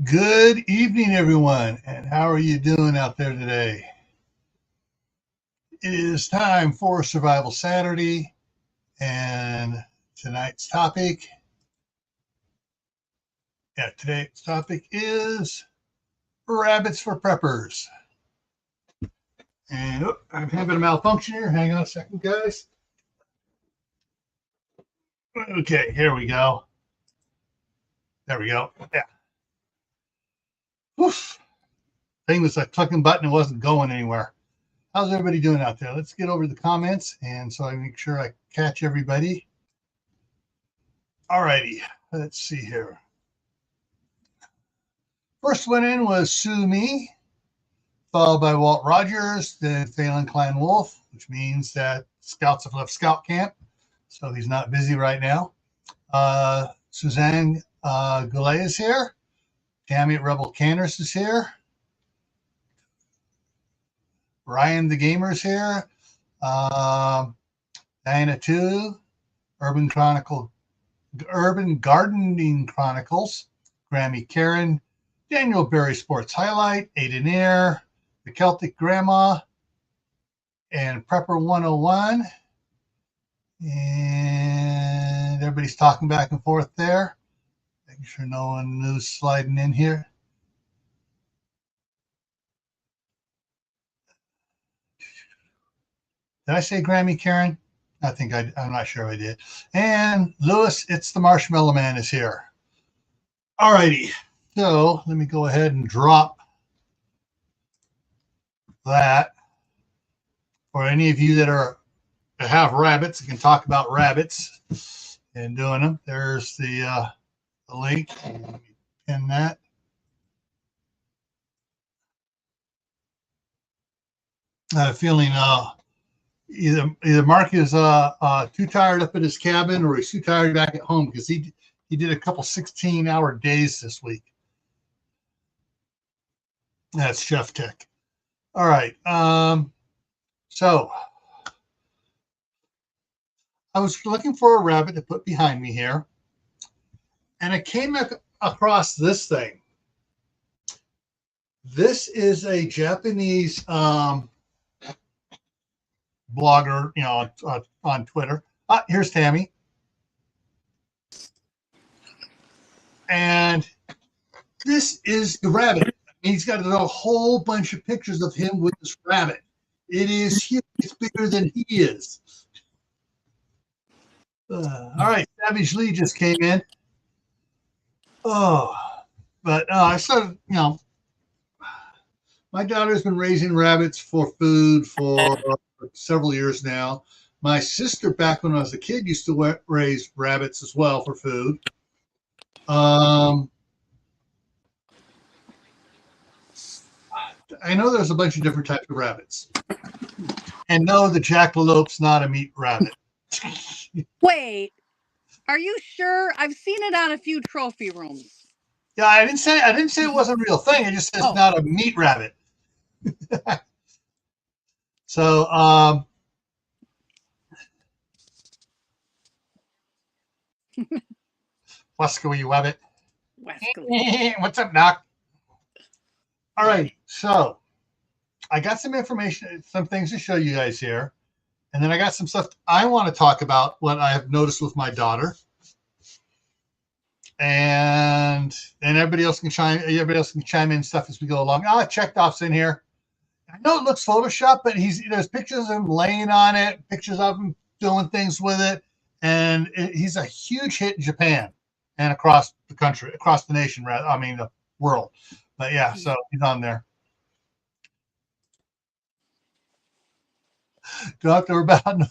Good evening, everyone, and how are you doing out there today? It is time for Survival Saturday, and tonight's topic, today's topic is rabbits for preppers. And I'm having a malfunction here. Hang on a second, guys. Okay, here we go. There we go. Yeah. Oof. Thing was a clicking button, it wasn't going anywhere. How's everybody doing out there? Let's get over to the comments, and so I make sure I catch everybody. All righty, let's see here. First one in was Sue Me, followed by Walt Rogers, then Phelan Clan Wolf, which means that scouts have left scout camp, so he's not busy right now. Suzanne Goulet is here. Tammy at Rebel Canners is here. Ryan the Gamer is here. Diana 2, Urban Gardening Chronicles, Grammy Karen, Daniel Berry Sports Highlight, Aiden Air, The Celtic Grandma, and Prepper 101. And everybody's talking back and forth there. Making sure no one is sliding in here. Did I say Grammy Karen? I'm not sure I did. And Lewis, it's the Marshmallow Man is here. All righty. So let me go ahead and drop that. For any of you that have rabbits, you can talk about rabbits and doing them. There's the link. Pin that. I have a feeling either Mark is too tired up in his cabin or he's too tired back at home because he did a couple 16-hour days this week. That's Chef Tech. All right. So I was looking for a rabbit to put behind me here, and I came across this thing. This is a Japanese blogger, on Twitter. Here's Tammy. And this is the rabbit. He's got a whole bunch of pictures of him with this rabbit. It is huge. It's bigger than he is. All right, Savage Lee just came in. Oh, but I started, my daughter's been raising rabbits for food for several years now. My sister, back when I was a kid, used to raise rabbits as well for food. I know there's a bunch of different types of rabbits. And no, the jackalope's not a meat rabbit. Wait, are you sure? I've seen it on a few trophy rooms. Yeah, I didn't say it wasn't a real thing. I just said it's not a meat rabbit. So, Wasco, you wabbit. What's up, Doc? All right, so I got some information, some things to show you guys here. And then I got some stuff I want to talk about what I have noticed with my daughter. And everybody else can chime in stuff as we go along. Checked off's in here. I know it looks Photoshop, but there's pictures of him laying on it, pictures of him doing things with it. And he's a huge hit in Japan and across the country, across the nation, the world. But yeah, so he's on there. Talk to her about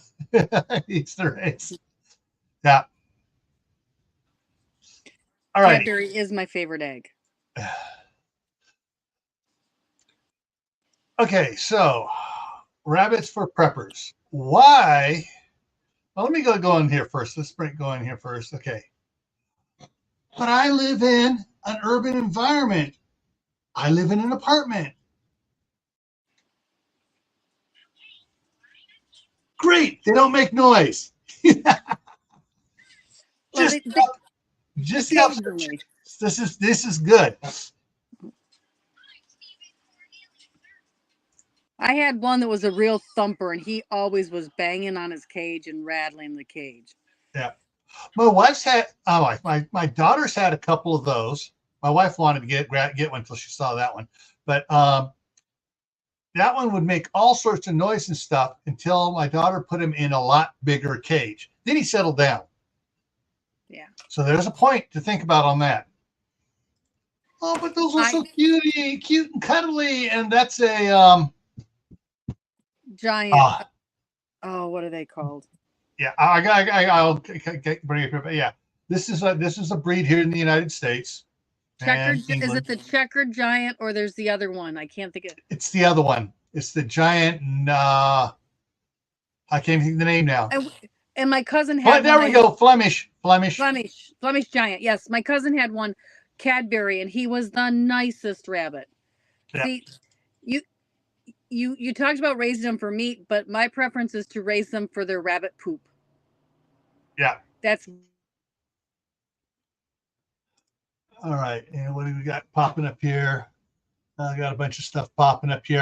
Easter eggs. Yeah. All right. Cadbury is my favorite egg. Okay, so rabbits for preppers. Why? Well, let me go in here first. Let's go in here first. Okay. But I live in an urban environment. I live in an apartment. Great. They don't make noise. Just the opposite. Occasionally. This is good. I had one that was a real thumper, and he always was banging on his cage and rattling the cage. Yeah. My wife's had, my daughter's had a couple of those. My wife wanted to get one until she saw that one. But that one would make all sorts of noise and stuff until my daughter put him in a lot bigger cage. Then he settled down. Yeah. So there's a point to think about on that. Oh, but those are so cute and cuddly. And that's a giant. Oh, what are they called? Yeah, I'll bring it up. Yeah, this is a breed here in the United States. Checkered, is it the checkered giant, or there's the other one? I can't think of it. It's the other one. It's the giant. I can't think of the name now. And my cousin had. There we go. Flemish giant. Yes, my cousin had one, Cadbury, and he was the nicest rabbit. Yeah. See, you talked about raising them for meat, but my preference is to raise them for their rabbit poop. Yeah. That's. All right. And what do we got popping up here? I got a bunch of stuff popping up here.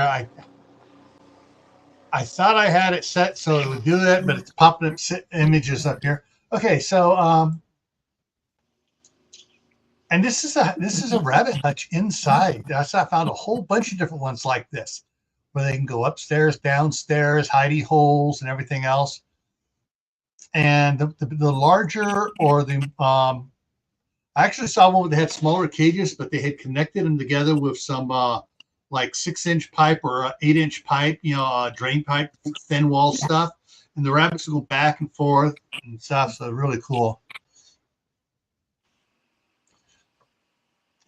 I thought I had it set so it would do that, but it's popping up images up here. Okay, so and this is a rabbit hutch inside. I found a whole bunch of different ones like this, where they can go upstairs, downstairs, hidey holes, and everything else. And the larger, or the I actually saw one where they had smaller cages, but they had connected them together with some like 6-inch pipe or 8-inch pipe, drain pipe, thin wall stuff. And the rabbits will go back and forth and stuff. So really cool.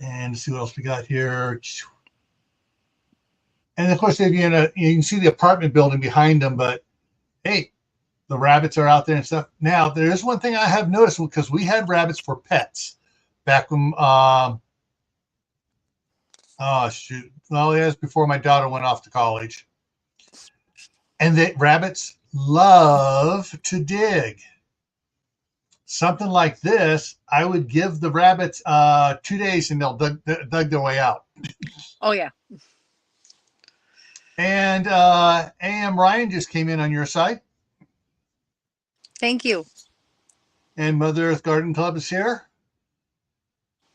And let's see what else we got here. And of course, you can see the apartment building behind them, but hey, the rabbits are out there and stuff. Now, there is one thing I have noticed, because we had rabbits for pets back when, oh shoot, well, it was before my daughter went off to college. And the rabbits love to dig. Something like this, I would give the rabbits 2 days and they'll dug their way out. Oh, yeah. And A.M. Ryan just came in on your side. Thank you. And Mother Earth Garden Club is here.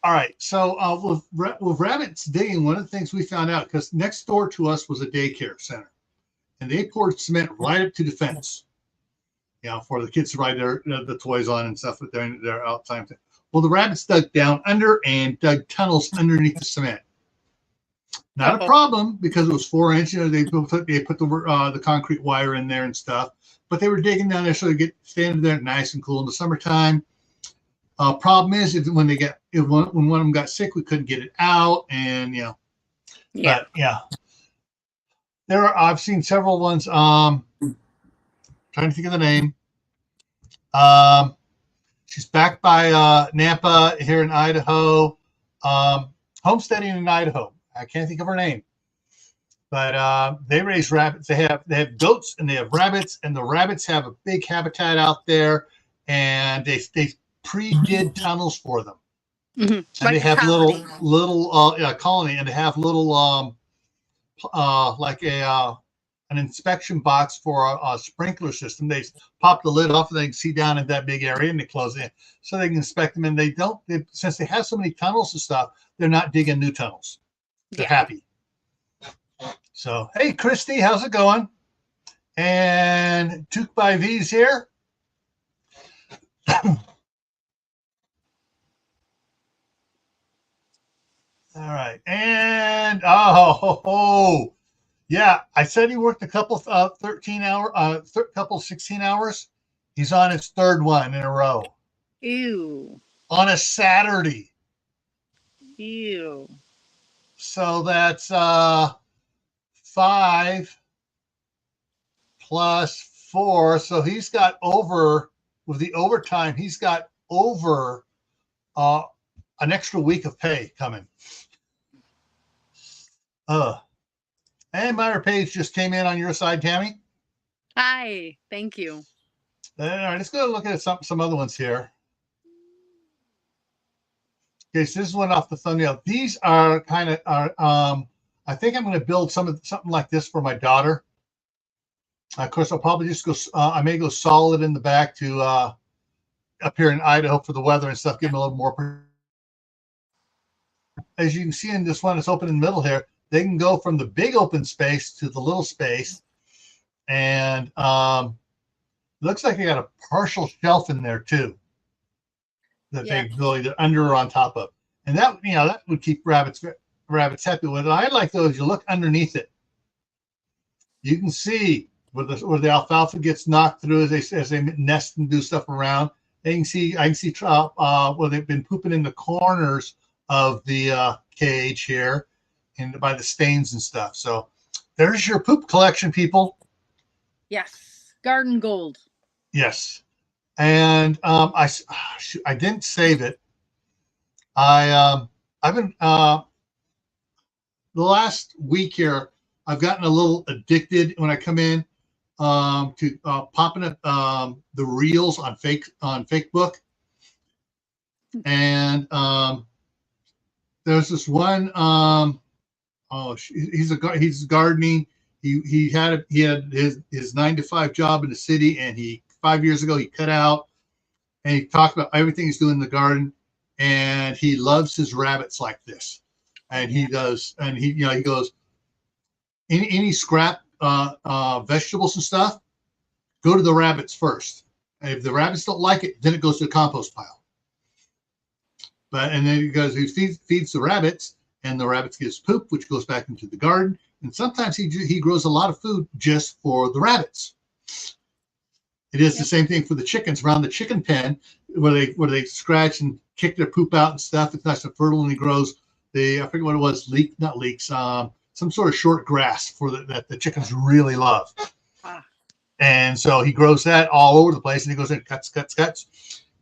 All right. So with rabbits digging, one of the things we found out, because next door to us was a daycare center, and they poured cement right up to the fence, for the kids to ride the toys on and stuff during their outtime. Well, the rabbits dug down under and dug tunnels underneath the cement. Not a problem, because it was 4 inches. They put the concrete wire in there and stuff, but they were digging down there so they get standing there nice and cool in the summertime. Problem is, when one of them got sick, we couldn't get it out, and yeah. But yeah, I've seen several ones. Trying to think of the name. She's back by Nampa here in Idaho, homesteading in Idaho. I can't think of her name, but they raise rabbits. They have goats and they have rabbits, and the rabbits have a big habitat out there, and they pre-did tunnels for them. Mm-hmm. And like they have colony. little colony, and they have little like an inspection box for a sprinkler system. They pop the lid off and they can see down in that big area, and they close it so they can inspect them. And since they have so many tunnels and stuff, they're not digging new tunnels. They're happy. So, hey, Christy, how's it going? And Took by V's here. All right. And yeah, I said he worked a couple 16 hours. He's on his third one in a row. Ew. On a Saturday. Ew. So that's 5 plus 4. So he's got over, with the overtime, he's got over an extra week of pay coming. And Myra Page just came in on your side, Tammy. Hi, thank you. All right, let's go look at some other ones here. Okay, so this is one off the thumbnail. These are kind of I think I'm going to build something like this for my daughter. Of course, I'll probably just go. I may go solid in the back to up here in Idaho for the weather and stuff. Give them a little more. As you can see in this one, it's open in the middle here. They can go from the big open space to the little space, and looks like they got a partial shelf in there too that they go either under or on top of, and that that would keep rabbits happy with it. I like those. You look underneath it, you can see where the alfalfa gets knocked through as they nest and do stuff around. I can see where they've been pooping in the corners of the cage here, and by the stains and stuff. So there's your poop collection, people. Yes, garden gold. Yes, and I didn't save it. I've been the last week here. I've gotten a little addicted when I come in to popping up the reels on Facebook, and there's this one. He's gardening. He had his 9-to-5 job in the city, and 5 years ago he cut out, and he talked about everything he's doing in the garden, and he loves his rabbits like this, and he does, and he goes any scrap vegetables and stuff, go to the rabbits first. And if the rabbits don't like it, then it goes to the compost pile. And then he goes, he feeds the rabbits, and the rabbits gives poop, which goes back into the garden. And sometimes he grows a lot of food just for the rabbits. It is the same thing for the chickens around the chicken pen, where they scratch and kick their poop out and stuff. It's nice and fertile, and he grows I forget what it was, some sort of short grass that the chickens really love. And so he grows that all over the place, and he goes in, cuts,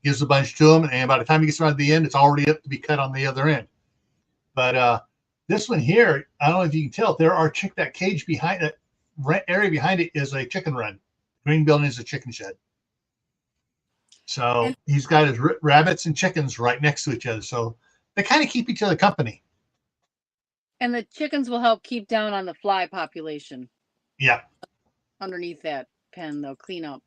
gives a bunch to them, and by the time he gets around to the end, it's already up to be cut on the other end. But this one here, I don't know if you can tell, there are that cage behind it, area behind it is a chicken run. Green building is a chicken shed. So he's got his rabbits and chickens right next to each other. So they kind of keep each other company. And the chickens will help keep down on the fly population. Yeah. Underneath that pen, they'll clean up.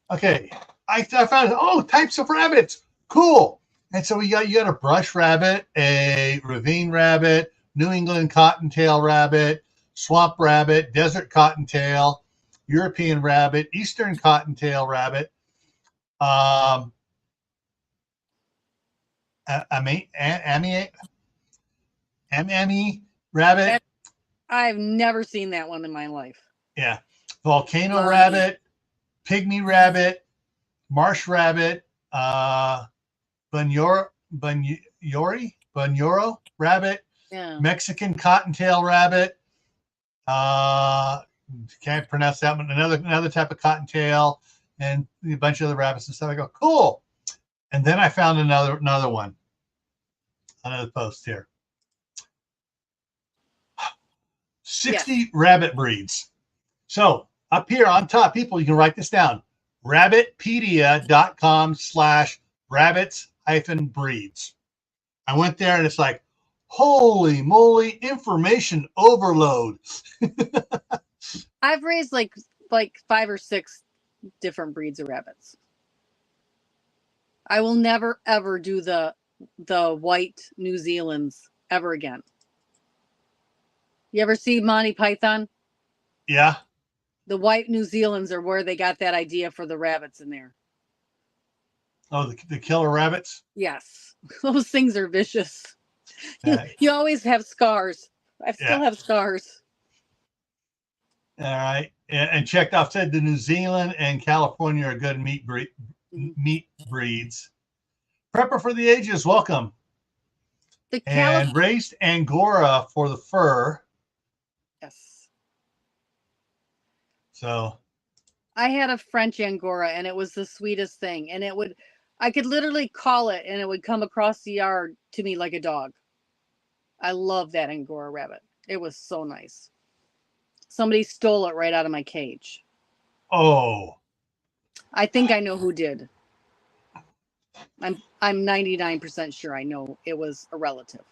Okay. I found, types of rabbits. Cool. And so you got a brush rabbit, a ravine rabbit, New England cottontail rabbit, swamp rabbit, desert cottontail, European rabbit, eastern cottontail rabbit, Amami rabbit. I've never seen that one in my life. Yeah. Volcano rabbit, pygmy rabbit, marsh rabbit, Bunyoro rabbit, Mexican cottontail rabbit. Can't pronounce that one. Another type of cottontail, and a bunch of other rabbits and stuff. I go, cool. And then I found another one. Another post here. 60 rabbit breeds. So up here on top, people, you can write this down. rabbitpedia.com/rabbits-breeds. I went there and it's like, holy moly, information overload. I've raised like 5 or 6 different breeds of rabbits. I will never ever do the white New Zealand's ever again. You ever see Monty Python? Yeah. The white New Zealand's are where they got that idea for the rabbits in there. Oh, the killer rabbits? Yes. Those things are vicious. You always have scars. I still have scars. All right. And checked off, said the New Zealand and California are good meat breeds. Prepper for the ages, welcome. And raised Angora for the fur. Yes. So I had a French Angora, and it was the sweetest thing. And I could literally call it, and it would come across the yard to me like a dog. I love that Angora rabbit. It was so nice. Somebody stole it right out of my cage. Oh. I think I know who did. I'm 99% sure I know it was a relative.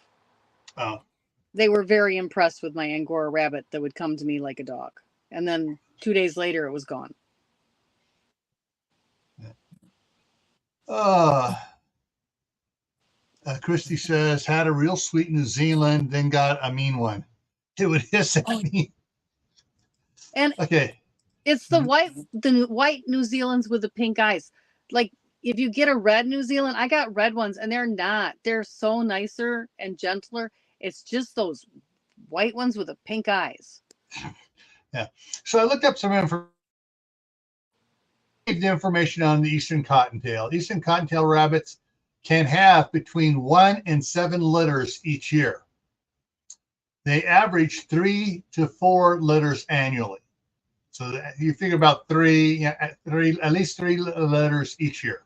Oh. They were very impressed with my Angora rabbit that would come to me like a dog. And then 2 days later, it was gone. Christy says, had a real sweet New Zealand, then got a mean one. It would hiss at me. And okay. It's the white New Zealands with the pink eyes. Like if you get a red New Zealand, I got red ones and they're so nicer and gentler. It's just those white ones with the pink eyes. Yeah. So I looked up some information on the Eastern Cottontail. Eastern Cottontail rabbits can have between 1 and 7 litters each year. They average 3 to 4 litters annually. So you figure about at least three litters each year.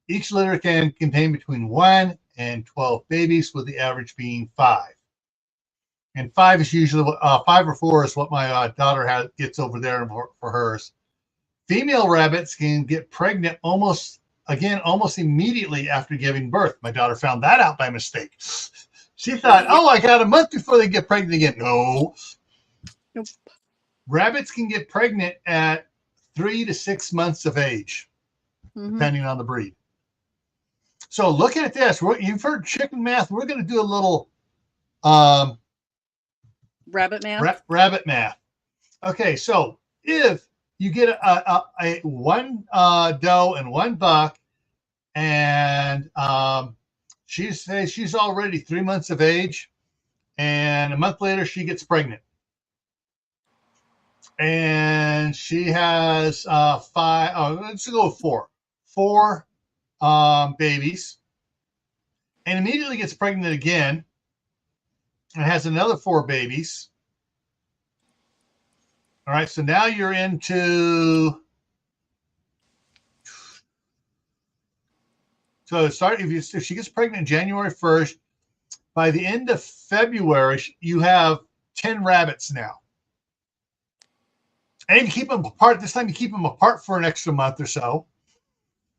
Each litter can contain between 1 and 12 babies, with the average being 5. And 5 is usually 5 or 4 is what my daughter gets over there for hers. Female rabbits can get pregnant almost immediately after giving birth. My daughter found that out by mistake. She thought, oh, I got a month before they get pregnant again. No. Nope. Rabbits can get pregnant at 3 to 6 months of age, depending on the breed. So looking at this, you've heard chicken math. We're going to do a little rabbit math. Rabbit math. Okay, so if you get a one doe and one buck, and she's already 3 months of age, and a month later she gets pregnant, and she has 5. Oh, let's go with 4 babies, and immediately gets pregnant again, and has another 4 babies. All right, so now you're into. So if she gets pregnant January 1st, by the end of February, you have 10 rabbits now. And you keep them apart. This time you keep them apart for an extra month or so,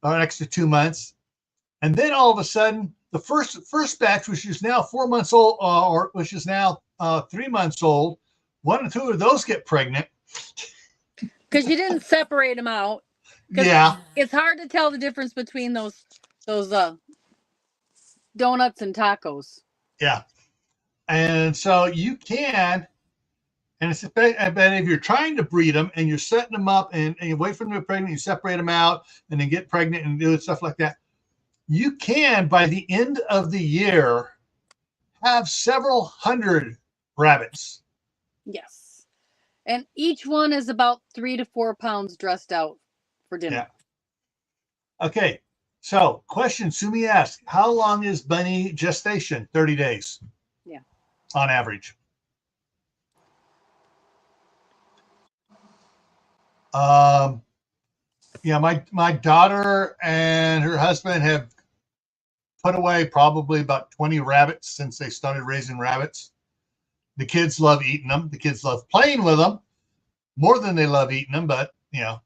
or an extra 2 months. And then all of a sudden, the first batch, which is now 4 months old, or which is now 3 months old, 1 or 2 of those get pregnant. Because you didn't separate them out. Yeah. It's hard to tell the difference between those donuts and tacos. Yeah. And so you can, and it's if you're trying to breed them and you're setting them up and you wait for them to be pregnant, you separate them out and then get pregnant and do stuff like that, you can, by the end of the year, have several hundred rabbits. Yes. And each one is about 3 to 4 pounds dressed out for dinner. Yeah. Okay. So, question Sumi asked, how long is bunny gestation? 30 days. Yeah. On average. My daughter and her husband have put away probably about 20 rabbits since they started raising rabbits. The kids love eating them. The kids love playing with them more than they love eating them, but yeah,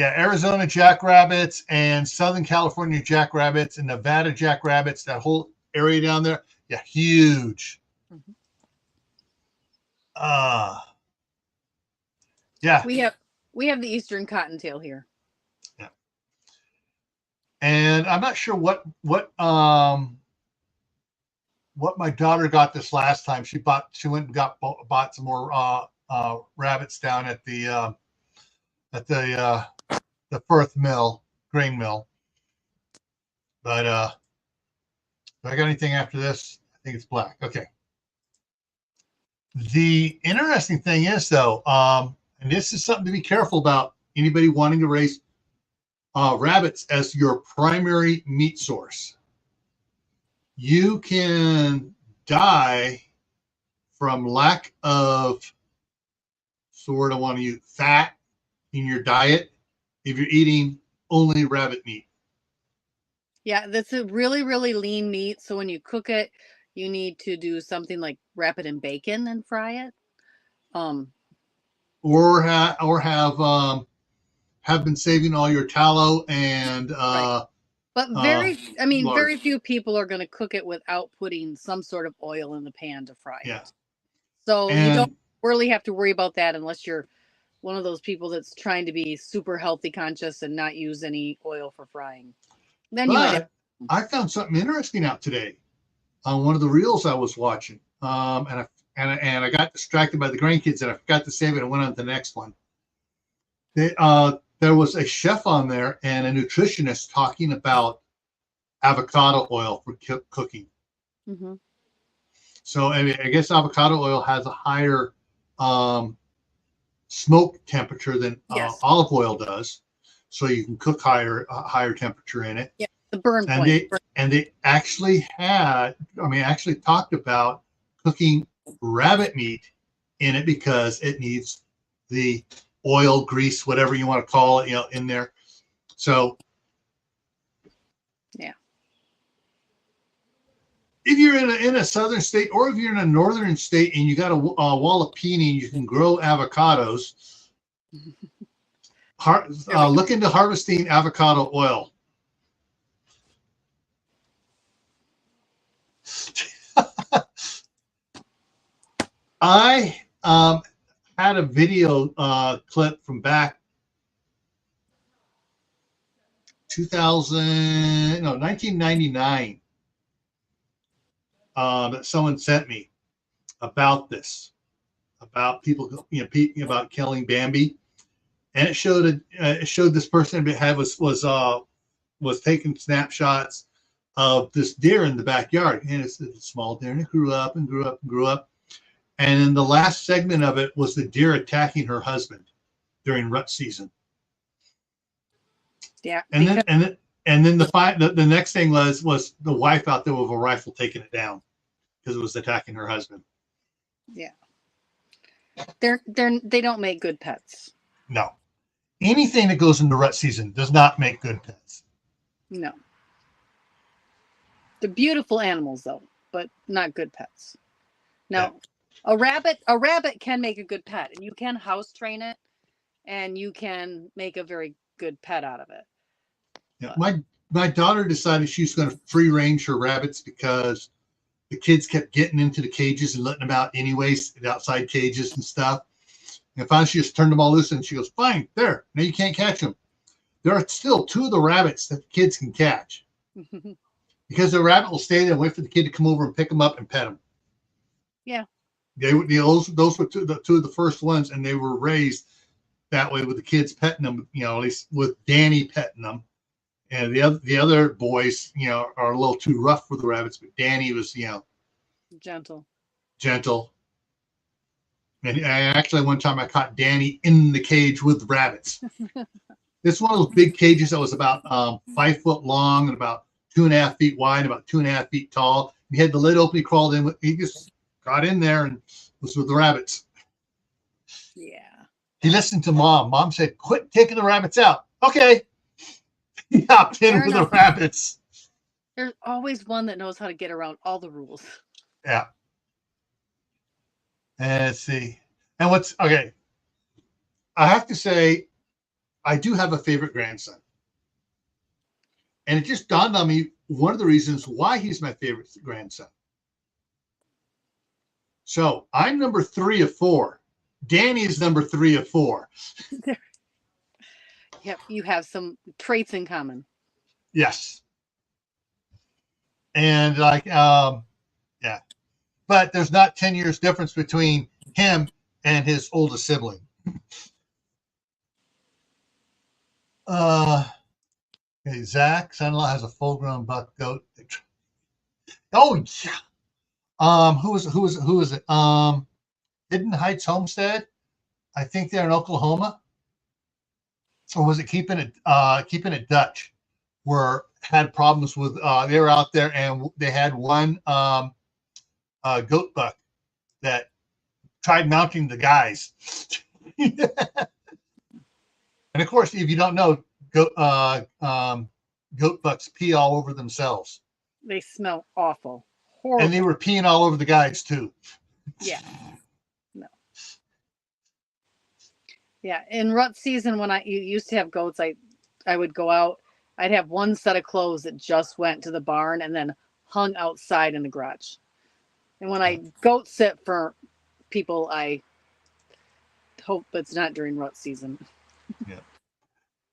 Arizona jackrabbits and Southern California jackrabbits and Nevada jackrabbits, that whole area down there, huge. Yeah. We have the Eastern Cottontail here. Yeah. And I'm not sure what my daughter got this last time. She went and bought some more rabbits down at the Firth mill, grain mill. But do I got anything after this? I think it's black. Okay. The interesting thing is, though, and this is something to be careful about, anybody wanting to raise rabbits as your primary meat source. You can die from lack of, so word I want to use, fat in your diet if you're eating only rabbit meat. Yeah, that's a really, really lean meat. So when you cook it, you need to do something like wrap it in bacon and fry it. Or have have been saving all your tallow and Right. But lard. very few people are going to cook it without putting some sort of oil in the pan to fry Yeah. it. So you And don't really have to worry about that unless you're one of those people that's trying to be super healthy conscious and not use any oil for frying. Then you might have. I found something interesting out today on one of the reels I was watching. And I got distracted by the grandkids and I forgot to save it and went on to the next one. There was a chef on there and a nutritionist talking about avocado oil for cooking. Mm-hmm. So I guess avocado oil has a higher smoke temperature than olive oil does, so you can cook higher temperature in it. Yeah, the burn and point. They actually talked about cooking rabbit meat in it because it needs the oil, grease, whatever you want to call it, in there. So yeah, if you're in a southern state or if you're in a northern state and you got a wall of peony and you can grow avocados, look into harvesting avocado oil. I had a video clip from back 1999 that someone sent me about this, about people, about killing Bambi, and it showed this person was taking snapshots of this deer in the backyard, and it's a small deer, and it grew up and grew up and grew up. And then the last segment of it was the deer attacking her husband during rut season. Yeah. And then the next thing was the wife out there with a rifle taking it down because it was attacking her husband. Yeah. They don't make good pets. No. Anything that goes into rut season does not make good pets. No. They're beautiful animals though, but not good pets. Now, a rabbit can make a good pet, and you can house train it, and you can make a very good pet out of it. Yeah, my daughter decided she's going to free range her rabbits because the kids kept getting into the cages and letting them out anyways, the outside cages and stuff. And finally, she just turned them all loose, and she goes, "Fine, there. Now you can't catch them." There are still 2 of the rabbits that the kids can catch because the rabbit will stay there and wait for the kid to come over and pick them up and pet them. Yeah. Those were 2 of the first ones, and they were raised that way with the kids petting them. At least with Danny petting them, and the other boys, are a little too rough for the rabbits, but Danny was, gentle. And actually, one time I caught Danny in the cage with rabbits. It's one of those big cages that was about 5 foot long and about 2.5 feet wide, about 2.5 feet tall. He had the lid open. He crawled in. He just got in there and was with the rabbits. Yeah. He listened to Mom. Mom said, "Quit taking the rabbits out." Okay. He hopped in with the rabbits. There's always one that knows how to get around all the rules. Yeah. And let's see. And okay. I have to say, I do have a favorite grandson. And it just dawned on me one of the reasons why he's my favorite grandson. So I'm number 3 of 4. Danny is number 3 of 4. Yep, you have some traits in common. Yes. And yeah. But there's not 10 years difference between him and his oldest sibling. Okay, Zach, son-in-law, has a full-grown buck goat. Oh yeah. Who is it? Hidden Heights Homestead. I think they're in Oklahoma. Or was it Keeping It Dutch? Had problems with they were out there and they had one goat buck that tried mounting the guys. And of course, if you don't know, goat bucks pee all over themselves. They smell awful. Horrible. And they were peeing all over the guys too. Yeah. No. Yeah, in rut season when you used to have goats, I would go out. I'd have one set of clothes that just went to the barn and then hung outside in the garage. And when I goat sit for people, I hope it's not during rut season. Yeah.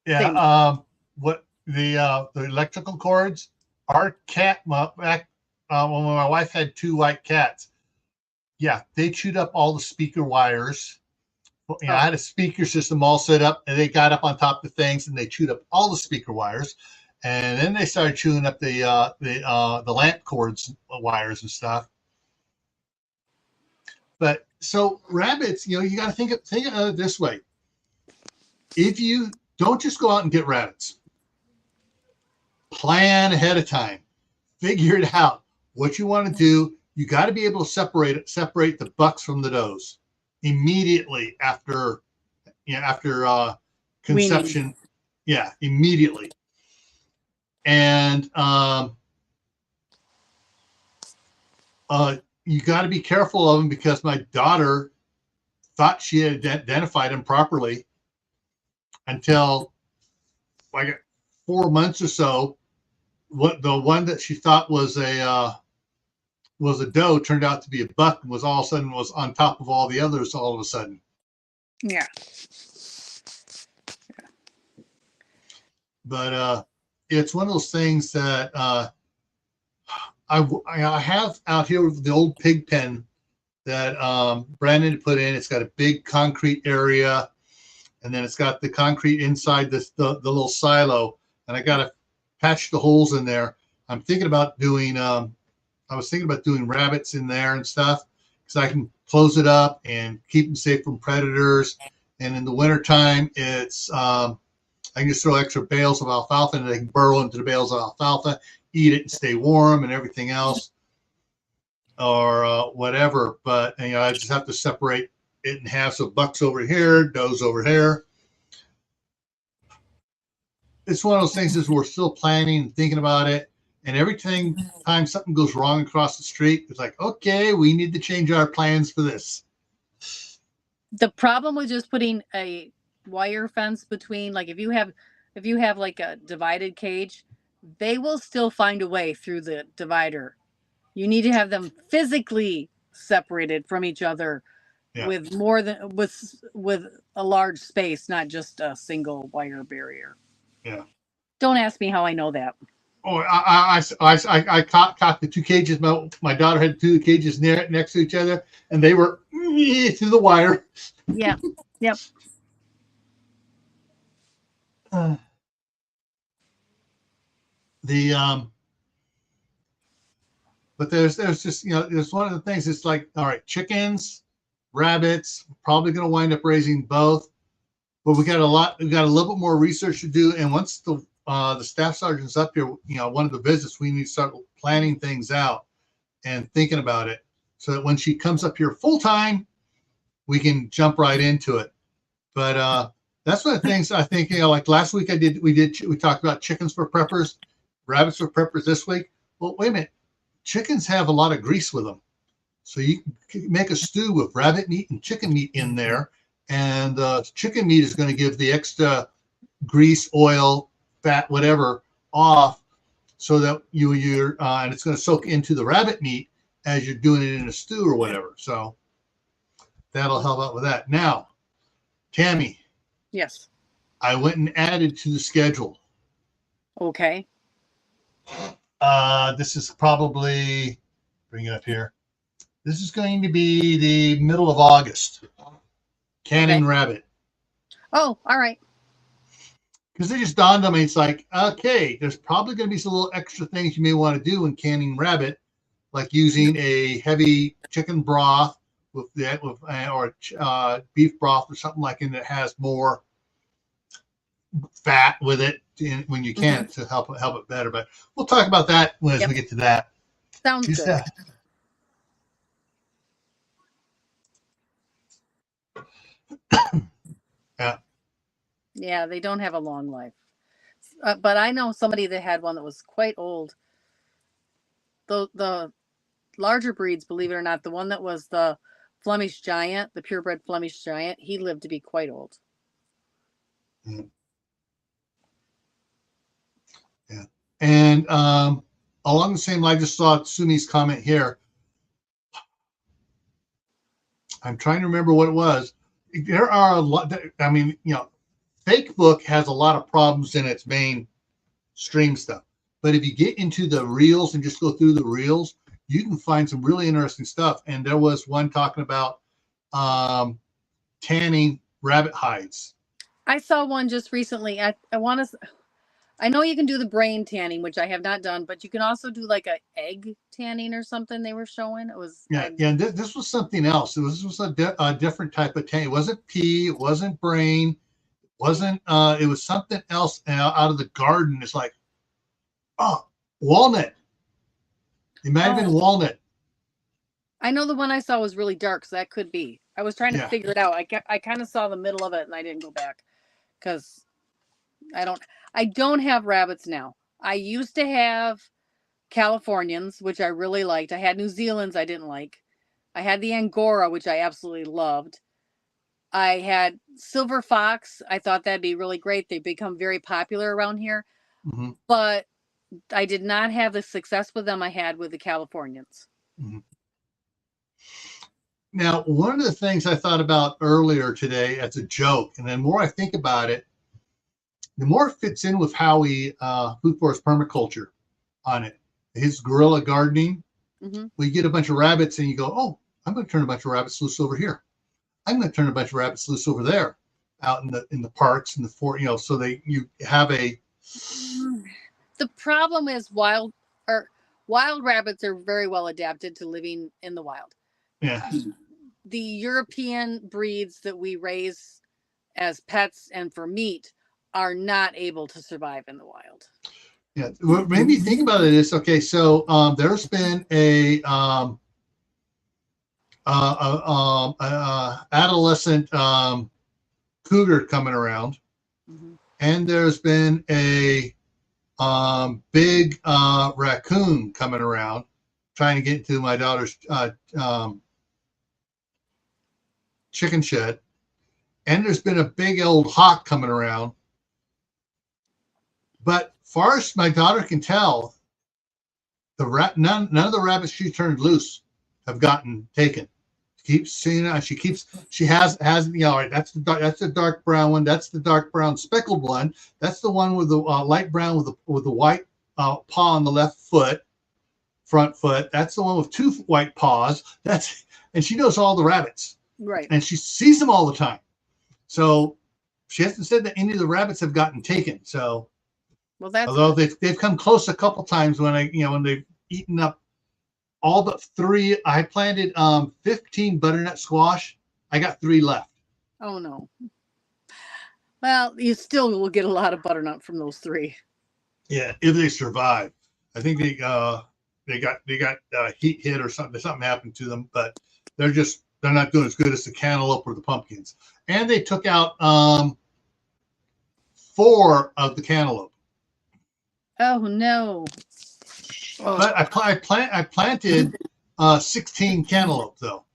Yeah. Same. What the electrical cords? Our cat, when my wife had 2 white cats, yeah, they chewed up all the speaker wires. I had a speaker system all set up, and they got up on top of things, and they chewed up all the speaker wires, and then they started chewing up the lamp cords, wires, and stuff. But so rabbits, you got to think of it this way: if you don't just go out and get rabbits, plan ahead of time, figure it out. What you want to do, you got to be able to separate the bucks from the does immediately after conception. Weaning. Yeah, immediately. And you got to be careful of them, because my daughter thought she had identified them properly until like 4 months or so. The one that she thought was a doe turned out to be a buck, and was all of a sudden was on top of all the others all of a sudden. Yeah. But it's one of those things that I have out here with the old pig pen that Brandon put in. It's got a big concrete area, and then it's got the concrete inside the little silo, and I got to patch the holes in there. I'm thinking about doing I was thinking about doing rabbits in there and stuff, because I can close it up and keep them safe from predators. And in the wintertime, it's I can just throw extra bales of alfalfa, and they can burrow into the bales of alfalfa, eat it, and stay warm, and everything else, or whatever. But I just have to separate it in half. So bucks over here, does over here. It's one of those things is we're still planning and thinking about it. And every time something goes wrong across the street, it's like, okay, we need to change our plans for this. The problem with just putting a wire fence between, like if you have like a divided cage, they will still find a way through the divider. You need to have them physically separated from each other, Yeah. with more than with a large space, not just a single wire barrier. Yeah. Don't ask me how I know that. Oh, I caught the 2 cages. My daughter had 2 cages next to each other, and they were through the wire. Yeah. Yep. But there's just there's one of the things. It's like, all right, chickens, rabbits, probably going to wind up raising both, but we got a little bit more research to do. And once the staff sergeant's up here, one of the visits, we need to start planning things out and thinking about it, so that when she comes up here full time, we can jump right into it. But that's one of the things I think, like last week we talked about chickens for preppers, rabbits for preppers this week. Well, wait a minute. Chickens have a lot of grease with them. So you can make a stew with rabbit meat and chicken meat in there. And chicken meat is going to give the extra grease, oil, fat, whatever off, so that you're and it's going to soak into the rabbit meat as you're doing it in a stew or whatever. So that'll help out with that. Now, Tammy. Yes. I went and added to the schedule. Okay. This is probably, bring it up here. This is going to be the middle of August. Canning rabbit. Oh, all right. Because it just dawned on me, it's like, okay, there's probably going to be some little extra things you may want to do in canning rabbit, like using a heavy chicken broth or beef broth or something like it that has more fat with it when you can, to help it better. But we'll talk about that as we get to that. Sounds good. Yeah, they don't have a long life. But I know somebody that had one that was quite old. The larger breeds, believe it or not, the one that was the Flemish Giant, the purebred Flemish Giant, he lived to be quite old. Yeah. Yeah. And along the same line, I just saw Sumi's comment here. I'm trying to remember what it was. There are a lot. I mean, Facebook has a lot of problems in its main stream stuff. But if you get into the reels and just go through the reels, you can find some really interesting stuff. And there was one talking about tanning rabbit hides. I saw one just recently. I know you can do the brain tanning, which I have not done, but you can also do like a egg tanning or something they were showing. It was And this was something else. This was a different type of tanning. It wasn't pea, it wasn't brain, it was something else out of the garden. It's like, oh, walnut. It might have been walnut. I know the one I saw was really dark, so that could be. I was trying to figure it out. I kind of saw the middle of it and I didn't go back because I don't have rabbits now. I used to have Californians, which I really liked. I had New Zealand's I didn't like. I had the Angora, which I absolutely loved. I had silver fox. I thought that'd be really great. They've become very popular around here. Mm-hmm. But I did not have the success with them I had with the Californians. Mm-hmm. Now, one of the things I thought about earlier today as a joke, and the more I think about it, the more it fits in with how we Food Forest permaculture on it. His guerrilla gardening, we get a bunch of rabbits and you go, oh, I'm going to turn a bunch of rabbits loose over here. I'm going to turn a bunch of rabbits loose over there, out in the parks and the fort, so you have a. The problem is wild rabbits are very well adapted to living in the wild. Yeah. The European breeds that we raise as pets and for meat are not able to survive in the wild. Yeah. What made me think about it is, okay, so there's been a adolescent cougar coming around, and there's been a big raccoon coming around trying to get into my daughter's chicken shed, and there's been a big old hawk coming around. But far as my daughter can tell, none of the rabbits she turned loose have gotten taken. Keeps seeing it. She has right, that's the dark brown one. That's the dark brown speckled one. That's the one with the light brown with the white paw on the left foot, front foot. That's the one with two white paws. And she knows all the rabbits. Right. And she sees them all the time. So she hasn't said that any of the rabbits have gotten taken. So, well, that's although they've come close a couple times when when they've eaten up all but 3. I planted 15 butternut squash. I got 3 left. Oh no. Well, you still will get a lot of butternut from those 3. Yeah, if they survive. I think they got heat hit or something. Something happened to them, but they're not doing as good as the cantaloupe or the pumpkins. And they took out 4 of the cantaloupe. Oh no. But I planted 16 cantaloupe though.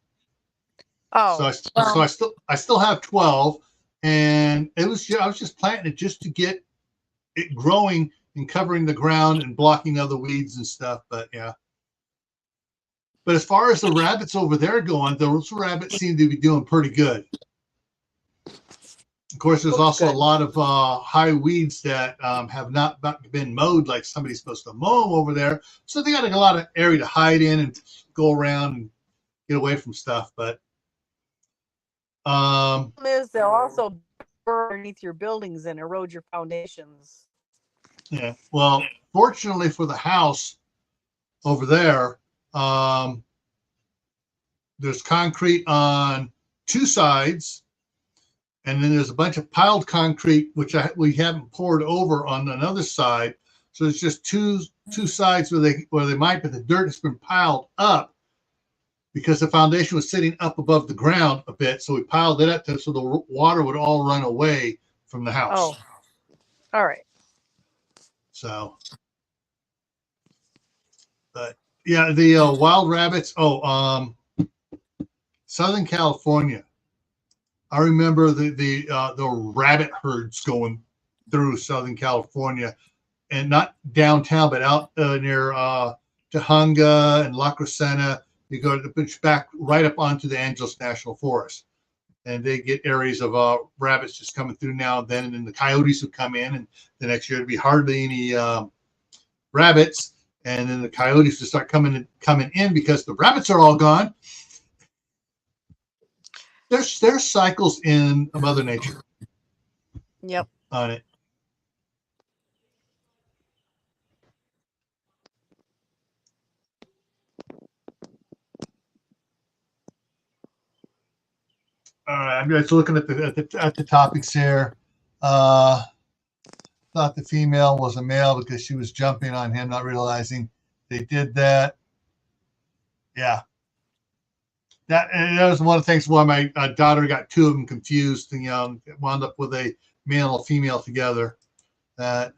Oh. So I still have 12, and I was just planting it just to get it growing and covering the ground and blocking other weeds and stuff. But yeah. But as far as the rabbits over there going, those rabbits seem to be doing pretty good. Of course, there's also a lot of high weeds that have not been mowed like somebody's supposed to mow them over there. So they got a lot of area to hide in and go around and get away from stuff. But they'll also burn underneath your buildings and erode your foundations. Yeah. Well, fortunately for the house over there, there's concrete on 2 sides. And then there's a bunch of piled concrete, which we haven't poured over on another side. So it's just two sides where they might, but the dirt has been piled up because the foundation was sitting up above the ground a bit. So we piled it up so the water would all run away from the house. Oh, all right. So, but yeah, the wild rabbits. Southern California. I remember the rabbit herds going through Southern California, and not downtown, but out near Tahunga and La Crescenta. You go to the pitch back right up onto the Angeles National Forest, and they get areas of rabbits just coming through now and then, and then the coyotes would come in, and the next year it'd be hardly any rabbits, and then the coyotes would start coming in because the rabbits are all gone. There's cycles in Mother Nature. Yep. On it. All right, I'm just looking at the topics here. Thought the female was a male because she was jumping on him, not realizing they did that. Yeah, that was one of the things why my daughter got two of them confused, and wound up with a male and female together. That.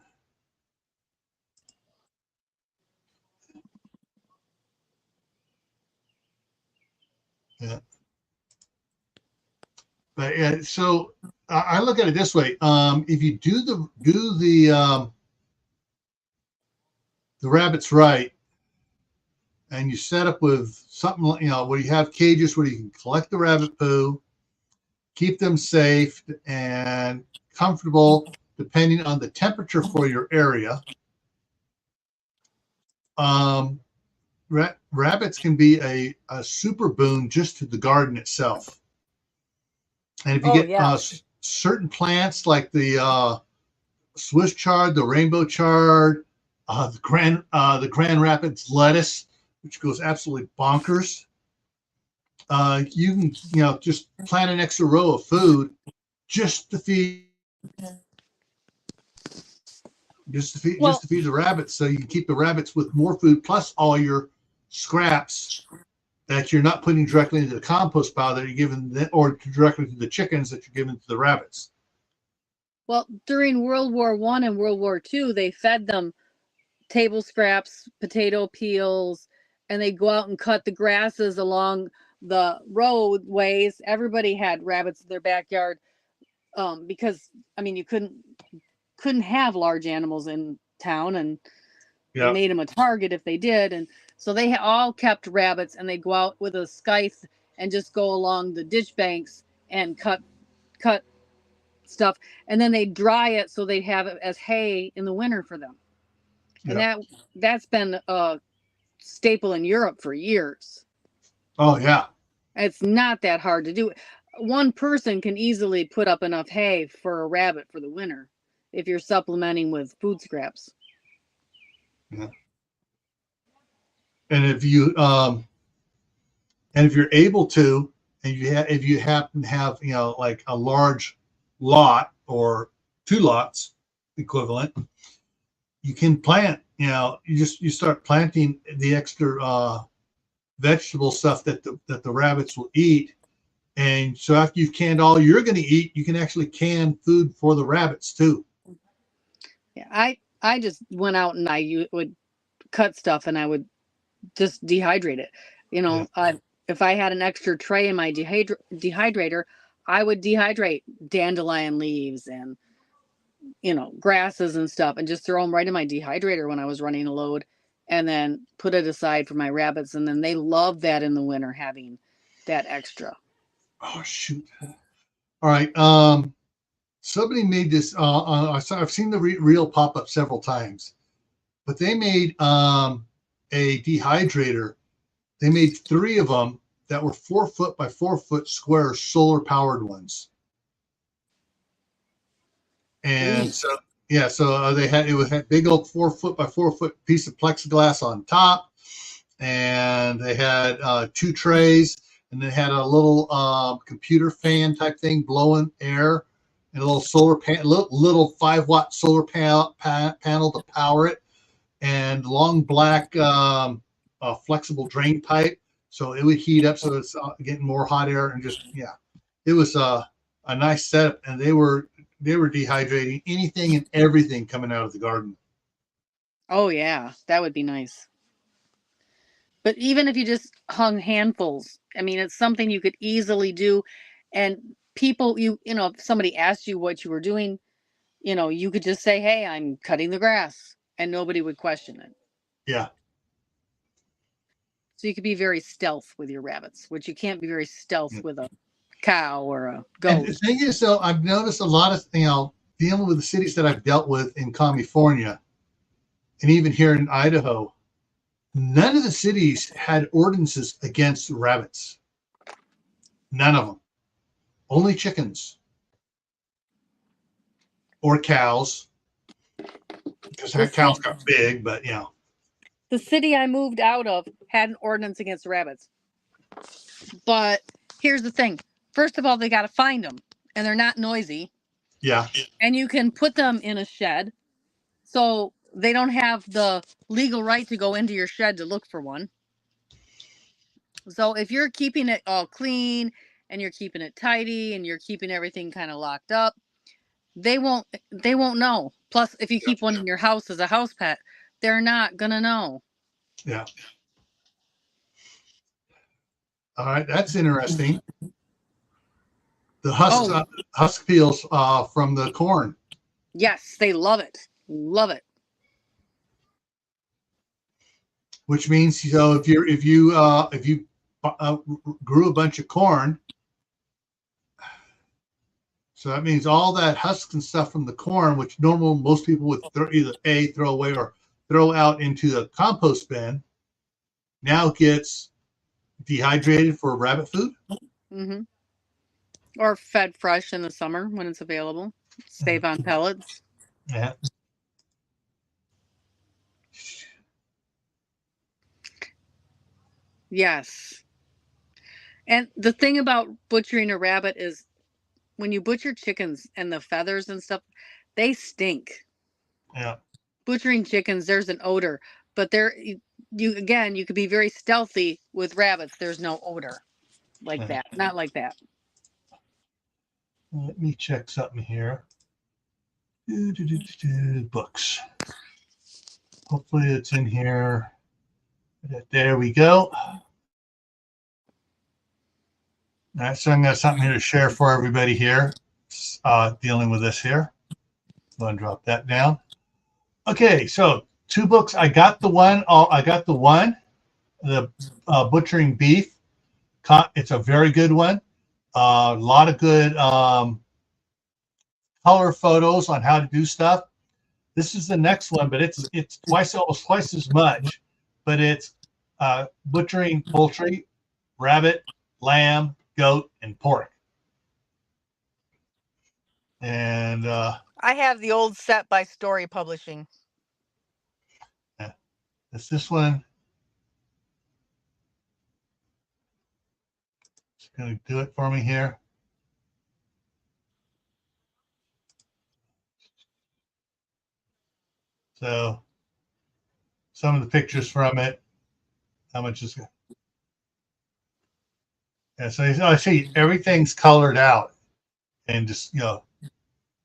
Yeah. But yeah, so I look at it this way: if you do the rabbits right, and you set up with something where you have cages where you can collect the rabbit poo, keep them safe and comfortable, depending on the temperature for your area. Rabbits can be a super boon just to the garden itself. And if you get certain plants like the Swiss chard, the rainbow chard, the Grand Rapids lettuce, which goes absolutely bonkers, you can just plant an extra row of food just to feed the rabbits, so you can keep the rabbits with more food plus all your scraps that you're not putting directly into the compost pile that you're giving or directly to the chickens that you're giving to the rabbits. Well, during World War I and World War II, they fed them table scraps, potato peels, and they go out and cut the grasses along the roadways. Everybody had rabbits in their backyard because you couldn't have large animals in town, and it made them a target if they did. And so they all kept rabbits, and they go out with a scythe and just go along the ditch banks and cut stuff, and then they dry it so they have it as hay in the winter for them. And that's been a staple in Europe for years. Oh yeah, it's not that hard to do. One person can easily put up enough hay for a rabbit for the winter if you're supplementing with food scraps. Yeah. And if you're able to, and if you happen to have like a large lot or two lots equivalent, you can plant. You start planting the extra vegetable stuff that the rabbits will eat, and so after you've canned all you're going to eat, you can actually can food for the rabbits too. Yeah, I just went out and I would cut stuff and I would just dehydrate it. If I had an extra tray in my dehydrator, I would dehydrate dandelion leaves and grasses and stuff, and just throw them right in my dehydrator when I was running a load, and then put it aside for my rabbits. And then they love that in the winter, having that extra. Oh shoot! All right. Somebody made this. I've seen the reel pop up several times, but they made a dehydrator. They made 3 of them that were 4 foot by 4 foot square solar powered ones. And so they had a big old 4 foot by 4 foot piece of plexiglass on top, and they had 2 trays, and they had a little computer fan type thing blowing air, and a little solar little 5-watt solar panel to power it, and long black flexible drain pipe, so it would heat up, so it's getting more hot air, and it was a nice setup, and they were dehydrating anything and everything coming out of the garden. Oh yeah, that would be nice. But even if you just hung handfuls, it's something you could easily do. And people, you know, if somebody asked you what you were doing, you know, you could just say, hey, I'm cutting the grass, and nobody would question it. Yeah. So you could be very stealth with your rabbits, which you can't be very stealth with a cow or a goat. And the thing is, though, I've noticed a lot of, dealing with the cities that I've dealt with in California and even here in Idaho, none of the cities had ordinances against rabbits. None of them. Only chickens or cows, because our cows got big, but you know. The city I moved out of had an ordinance against rabbits. But here's the thing. First of all, they got to find them, and they're not noisy. Yeah. And you can put them in a shed, so they don't have the legal right to go into your shed to look for one. So if you're keeping it all clean and you're keeping it tidy and you're keeping everything kind of locked up, they won't know. Plus, if you keep one in your house as a house pet, they're not gonna know. Yeah. All right, that's interesting. The husk peels from the corn. Yes, they love it. Love it. Which means, you know, if you grew a bunch of corn, so that means all that husks and stuff from the corn, which most people would either throw away or throw out into the compost bin, now gets dehydrated for rabbit food. Mm-hmm. Or fed fresh in the summer when it's available. Save on pellets. Yeah. Yes. And the thing about butchering a rabbit is when you butcher chickens and the feathers and stuff, they stink. Yeah. Butchering chickens, there's an odor, but you could be very stealthy with rabbits. There's no odor like that. Not like that. Let me check something here. Books. Hopefully it's in here. There we go. All right, so I'm got something here to share for everybody here, dealing with this here. Go and drop that down. Okay, so 2 books. I got the one. The Butchering Beef. It's a very good one. A lot of good color photos on how to do stuff. This is the next one, but it's almost twice as much. But it's butchering poultry, rabbit, lamb, goat, and pork. And I have the old set by Story Publishing. Yeah, it's this one. It's going to do it for me here. So some of the pictures from it. How much is it? Yeah, so I see everything's colored out and just, you know,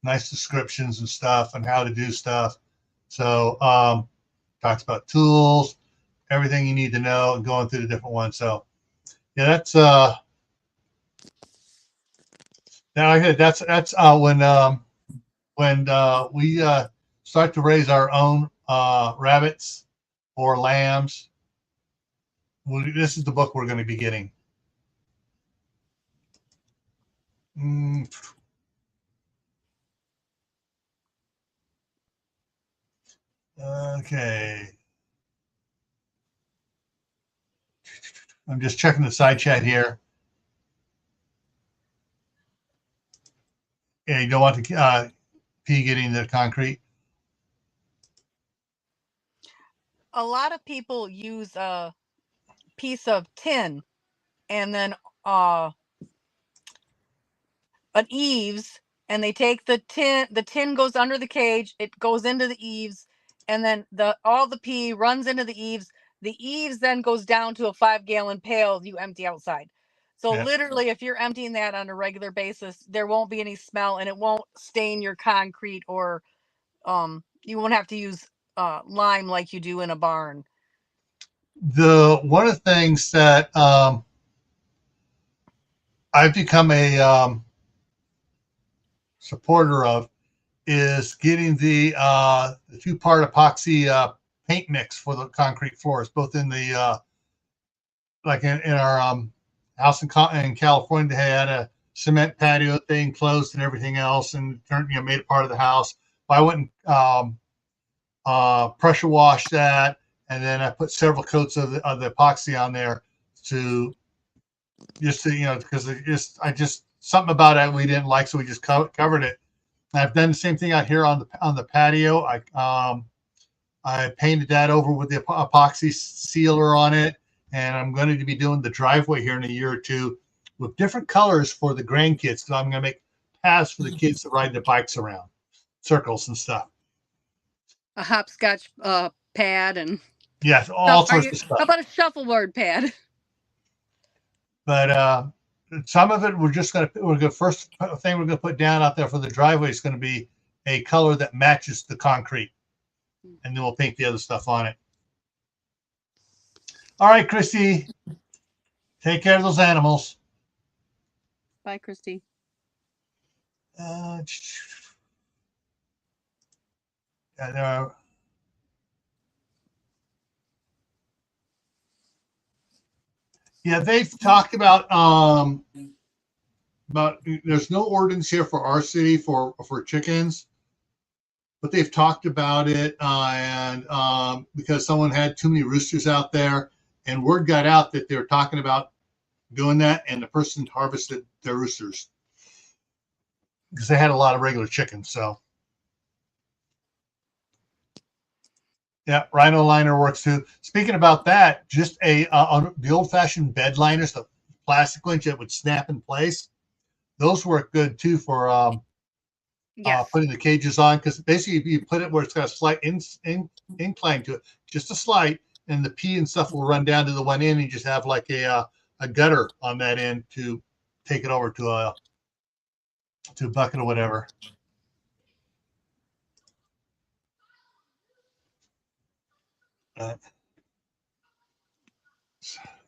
nice descriptions and stuff and how to do stuff. So talks about tools, everything you need to know, and going through the different ones. So yeah, that's when we start to raise our own rabbits or lambs. This is the book we're going to be getting. Okay. I'm just checking the side chat here. Yeah, you don't want the pea getting the concrete. A lot of people use a piece of tin and then an eaves, and they take the tin goes under the cage, it goes into the eaves, and then all the pea runs into the eaves. The eaves then goes down to a 5-gallon pail you empty outside. So literally, if you're emptying that on a regular basis, there won't be any smell, and it won't stain your concrete, or you won't have to use lime like you do in a barn. One of the things that I've become a supporter of is getting the 2-part epoxy paint mix for the concrete floors, both in the like in our house in California. They had a cement patio thing closed and everything else, and turned, made it part of the house. But I went and pressure washed that, and then I put several coats of the epoxy on there to just to, because I just something about it we didn't like, so we just covered it. And I've done the same thing out here on the patio. I painted that over with the epoxy sealer on it, and I'm going to be doing the driveway here in a year or two with different colors for the grandkids. So I'm going to make paths for the kids to ride their bikes around, circles and stuff. A hopscotch pad and yes, all sorts of stuff. How about a shuffleboard pad? But some of it we're going to first thing we're going to put down out there for the driveway is going to be a color that matches the concrete, and then we'll paint the other stuff on it. All right, Christy, take care of those animals. Bye, Christy. They've talked about there's no ordinance here for our city for chickens, but they've talked about it and because someone had too many roosters out there, and word got out that they were talking about doing that, and the person harvested their roosters because they had a lot of regular chickens. So yeah, Rhino liner works too. Speaking about that, just the old-fashioned bed liners, the plastic ones that would snap in place, those work good too for putting the cages on, because basically if you put it where it's got a slight incline to it, just a slight, and the pee and stuff will run down to the one end, and you just have like a gutter on that end to take it over to a bucket or whatever.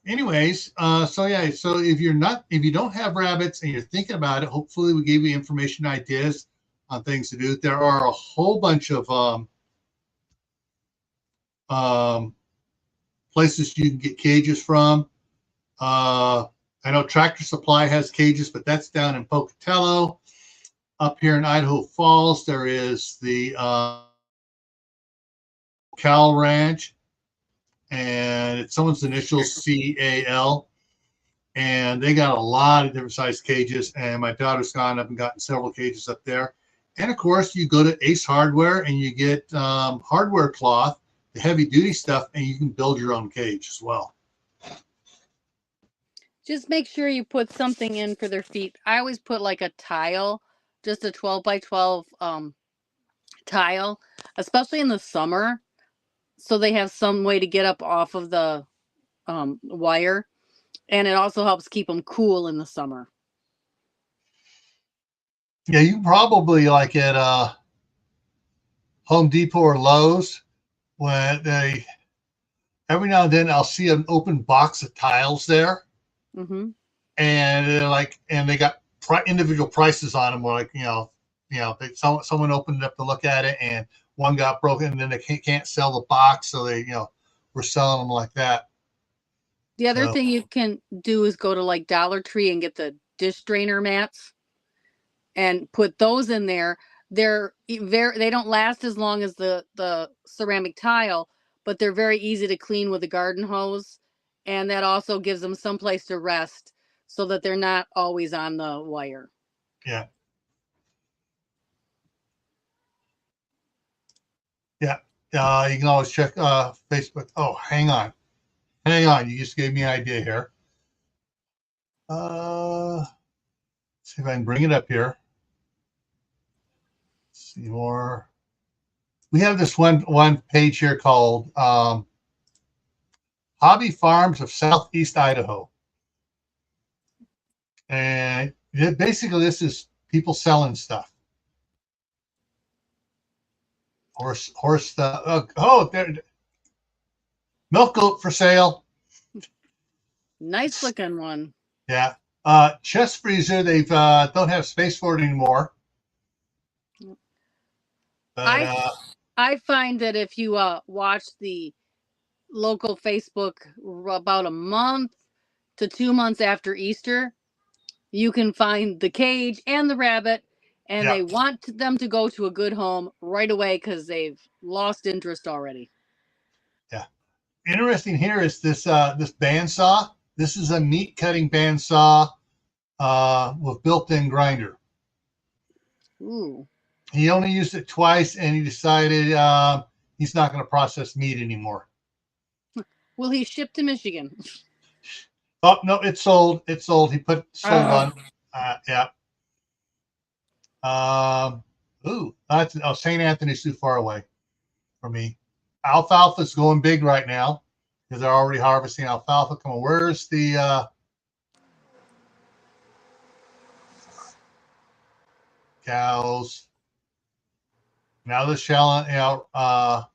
Anyways, so if you don't have rabbits and you're thinking about it, hopefully we gave you information, ideas on things to do. There are a whole bunch of places you can get cages from. I know Tractor Supply has cages, but that's down in Pocatello. Up here in Idaho Falls, there is the Cal Ranch, and it's someone's initials, CAL, and they got a lot of different size cages, and my daughter's gone up and gotten several cages up there. And of course, you go to Ace Hardware and you get hardware cloth, the heavy duty stuff, and you can build your own cage as well. Just make sure you put something in for their feet. I always put like a tile, just a 12 by 12 tile, especially in the summer, so they have some way to get up off of the wire, and it also helps keep them cool in the summer. Yeah, you probably like at Home Depot or Lowe's, when they every now and then I'll see an open box of tiles there, mm-hmm. and they're like, and they got individual prices on them. Like someone opened it up to look at it, and one got broken, and then they can't sell the box, so they we're selling them like that. The other thing you can do is go to like Dollar Tree and get the dish drainer mats and put those in there. They don't last as long as the ceramic tile, but they're very easy to clean with a garden hose, and that also gives them some place to rest so that they're not always on the wire. Yeah. Yeah. You can always check Facebook. Oh, hang on. You just gave me an idea here. See if I can bring it up here. Let's see more. We have this one page here called Hobby Farms of Southeast Idaho. And basically this is people selling stuff. Horse stuff. There. Milk goat for sale. Nice looking one. Yeah. Chest freezer. They've don't have space for it anymore. But I find that if you watch the local Facebook about a month to 2 months after Easter, you can find the cage and the rabbit, and yeah, they want them to go to a good home right away because they've lost interest already. yeah. Interesting here is this this bandsaw. This is a meat cutting bandsaw with built-in grinder. Ooh. He only used it twice, and he decided he's not going to process meat anymore. Will he ship to Michigan? Oh no, it's sold. It's sold. He put sold on. Yeah. Ooh, that's St. Anthony's too far away for me. Alfalfa is going big right now because they're already harvesting alfalfa. Come on, where's the cows? Now they're shelling out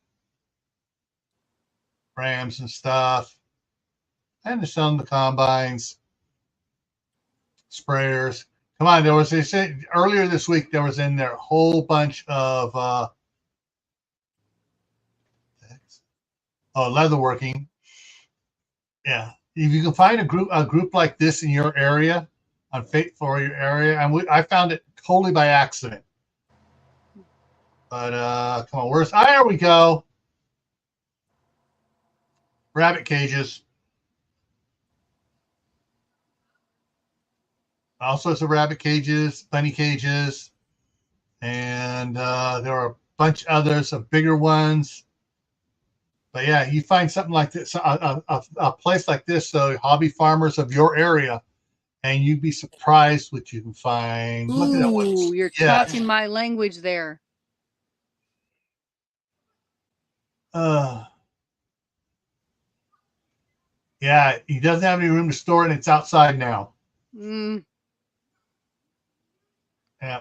rams and stuff, and they're selling the combines, sprayers. Come on, there was, they said earlier this week, there was in there a whole bunch of leatherworking. Yeah, if you can find a group like this in your area, on for your area, and I found it totally by accident. But come on, there we go. Rabbit cages. All sorts of rabbit cages, bunny cages, and there are a bunch of others, of bigger ones. But yeah, you find something like this, a place like this, so hobby farmers of your area, and you'd be surprised what you can find. Look at that one. Ooh, you're talking my language there. Yeah, he doesn't have any room to store it, and it's outside now. Mm. Yeah.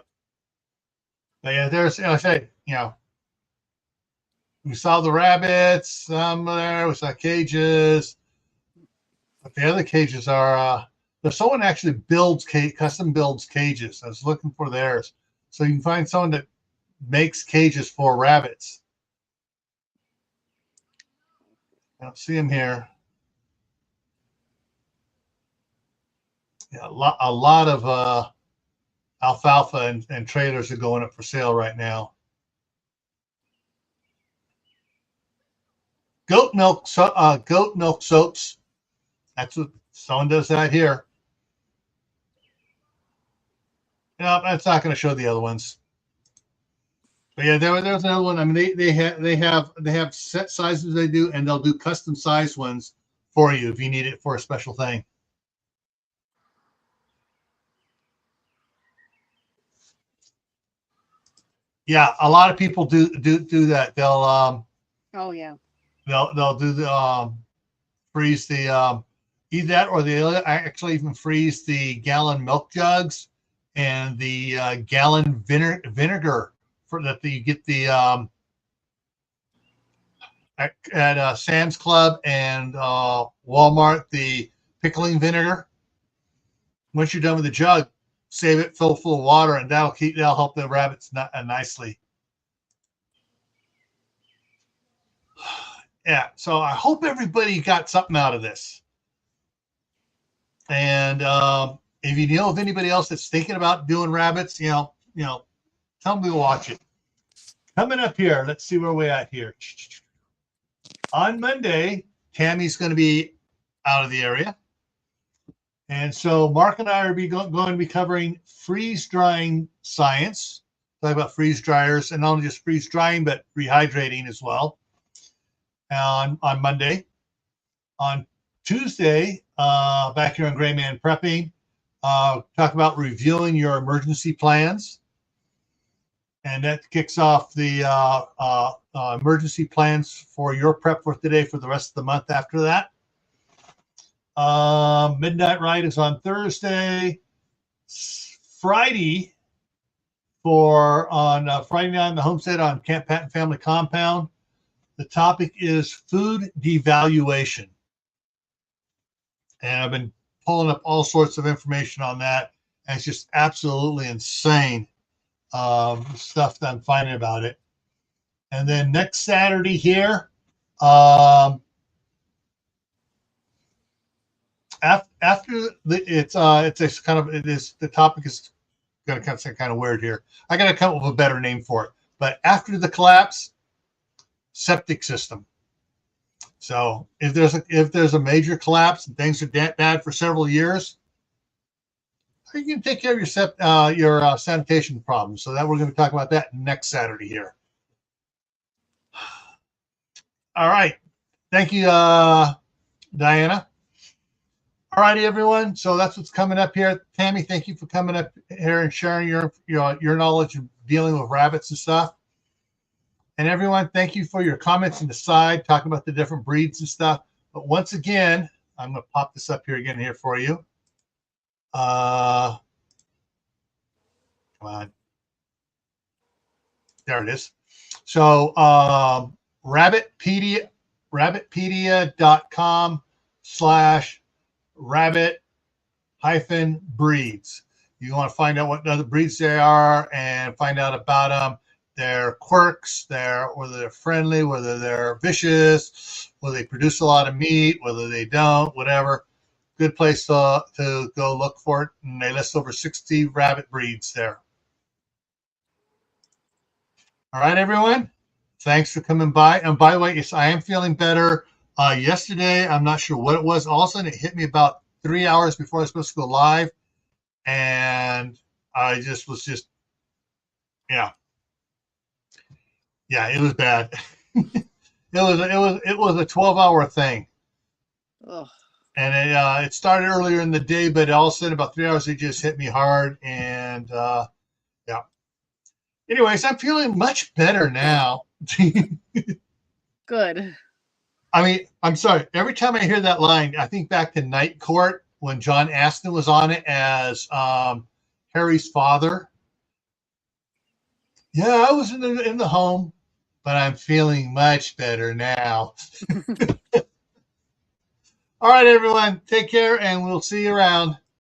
But yeah, there's, I say, we saw the rabbits, some there, we saw cages. But the other cages are, there's someone actually custom builds cages. I was looking for theirs. So you can find someone that makes cages for rabbits. I don't see them here. Yeah, a lot of alfalfa and trailers are going up for sale right now. Goat milk soaps. That's what someone does that here. No, that's not going to show the other ones. But yeah, there's another one. I mean, they have set sizes they do, and they'll do custom size ones for you if you need it for a special thing. Yeah, a lot of people do that. They'll oh yeah. They'll do the freeze the either that, or they actually even freeze the gallon milk jugs and the gallon vinegar for that you get the at Sam's Club and Walmart, the pickling vinegar. Once you're done with the jug, save it, fill full of water, and that'll help the rabbits nicely. Yeah, so I hope everybody got something out of this. And if you know of anybody else that's thinking about doing rabbits, tell them to watch it. Coming up here, let's see where we're at here. On Monday, Tammy's going to be out of the area. And so Mark and I are going to be covering freeze drying science, talk about freeze dryers, and not only just freeze drying, but rehydrating as well. On Monday. On Tuesday, back here on GrayManPrepping, talk about reviewing your emergency plans. And that kicks off the emergency plans for your prep for today for the rest of the month after that. Midnight Ride is on Thursday. Friday Friday night on the homestead on Camp Patton Family Compound. The topic is food devaluation. And I've been pulling up all sorts of information on that. And it's just absolutely insane stuff that I'm finding about it. And then next Saturday here, after it's a kind of, the topic is going to sound kind of weird here. I got to come up with a better name for it. But after the collapse, septic system. So if there's a major collapse and things are bad for several years, you can take care of your sanitation problems. So that we're going to talk about that next Saturday here. All right. Thank you, Diana. All righty, everyone. So that's what's coming up here. Tammy, thank you for coming up here and sharing your knowledge of dealing with rabbits and stuff. And everyone, thank you for your comments in the side, talking about the different breeds and stuff. But once again, I'm going to pop this up here again here for you. Come on. There it is. So rabbitpedia.com/rabbit-breeds. You want to find out what other breeds they are and find out about them, their quirks, whether they're friendly, whether they're vicious, whether they produce a lot of meat, whether they don't, whatever. Good place to go look for it. And they list over 60 rabbit breeds there. All right, everyone. Thanks for coming by. And by the way, yes, I am feeling better. Yesterday, I'm not sure what it was. All of a sudden, it hit me about 3 hours before I was supposed to go live. And I it was bad. it was a 12-hour thing. Ugh. And it started earlier in the day, but all of a sudden, about 3 hours, it just hit me hard. And yeah. Anyways, I'm feeling much better now. Good. I mean, I'm sorry. Every time I hear that line, I think back to Night Court when John Astin was on it as Harry's father. Yeah, I was in the home, but I'm feeling much better now. All right, everyone. Take care, and we'll see you around.